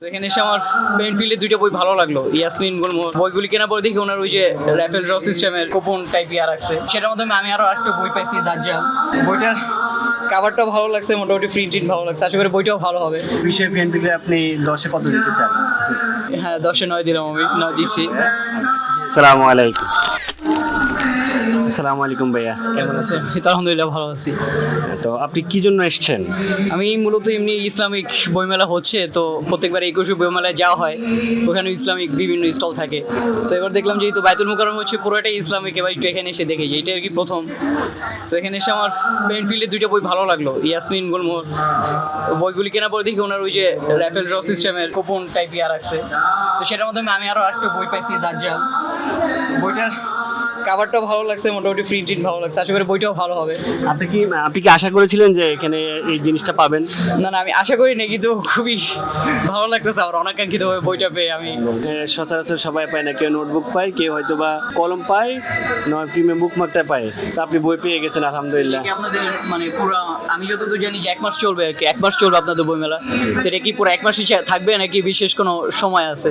তো এখানে এসে আমার পেইনফিল্ডে দুইটা বই ভালো লাগলো। ইয়াসমিন গুলমোহর বইগুলি কেনার পরে দেখি ওনার ওই যে র্যাফেল ড্র সিস্টেমের কুপন টাইপ ইয়া রাখছে, সেটার মধ্যে আমি আরো একটা বই পাইছি দাজ্জাল। বইটার কাভারটাও ভালো লাগছে, মোটামুটি প্রিন্টিং ভালো লাগছে, আশা করি বইটাও ভালো হবে। বিষয় পেইনফিল্ডে আপনি 10-এ কত দিতে চান? হ্যাঁ 10-এ 9 দিলাম, আমি 9 দিচ্ছি। আসসালামু আলাইকুম। আসসালামু আলাইকুম ভাইয়া, কেমন আছো? তো আলহামদুলিল্লাহ ভালো আছি। তো আপনি কি জন্য এসেছেন? আমি মূলত এমনি ইসলামিক বইমেলা হচ্ছে, তো প্রত্যেকবার 21শে বইমেলায় যাওয়া হয়, ওখানে ইসলামিক বিভিন্ন স্টল থাকে। তো এবার দেখলাম যেহেতু বাইতুল মুকাররম হচ্ছে পুরোটাই ইসলামিক, এবার একটু এখানে এসে দেখে এইটা আর কি প্রথম। তো এখানে এসে আমার পেইনফিল্ডে দুইটা বই ভালো লাগলো। ইয়াসমিন গুলমোহর বইগুলি কেনার পরে দেখি ওনার ওই যে র্যাফেল ড্র সিস্টেমের কুপন টাইপ ইয়া রাখছে, তো সেটার মধ্যে আমি আরো একটা বই পাইছি দাজ্জাল। বইটার কাভারটাও ভালো লাগছে, মোটামুটি প্রিন্টিং ভালো লাগছে, আশা করি বইটাও ভালো হবে। আপনি কি আশা করেছিলেন যে এখানে এই জিনিসটা পাবেন? না না, আমি আশা করি না, কিন্তু খুবই ভালো লাগতেছে আমার অনাকাঙ্ক্ষিত বইটা পেয়ে। আমি সচরাচর সবাই পায় না, কেউ নোটবুক পায়, কেউ হয়তো বা কলম পায়, নয় প্রিমিয়াম বুকমার্কটা পায়। তো আপনি বই পেয়ে গেছেন আলহামদুলিল্লাহ। আপনাদের মানে পুরো, আমি যতদূর জানি যে 1 মাস চলবে আর কি, 1 মাস চলবে আপনাদের বইমেলা। তো এটা কি পুরো 1 মাসই থাকবে নাকি বিশেষ কোনো সময় আছে?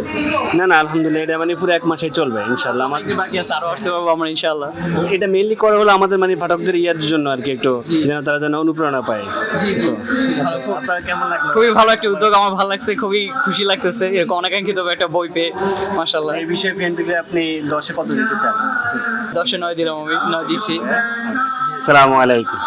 না না, আলহামদুলিল্লাহ এটা মানে পুরো 1 মাসে চলবে ইনশাআল্লাহ। আমাদের বাকি আছে, আরো আসতে পারবো আমরা ইনশাআল্লাহ। এটা মেইনলি করা হলো আমাদের মানে পাঠকদের ইয়ার জন্য আর কি, একটু যেন তারা যেন অনুপ্রেরণা পায়। জি জি, ভালো। আপনার কেমন লাগলো? খুবই ভালো একটা উদ্যোগ, আমার ভালো লাগছে, খুবই খুশি লাগতেছে এরকম অনাকাঙ্ক্ষিত একটা বই পেয়ে, মাশাআল্লাহ। এই বিষয়ে পেইনফিল্ডে আপনি 10-এ কত দিতে চান? 10-এ 9 দিলাম, আমি 9 দিচ্ছি। আসসালামু আলাইকুম।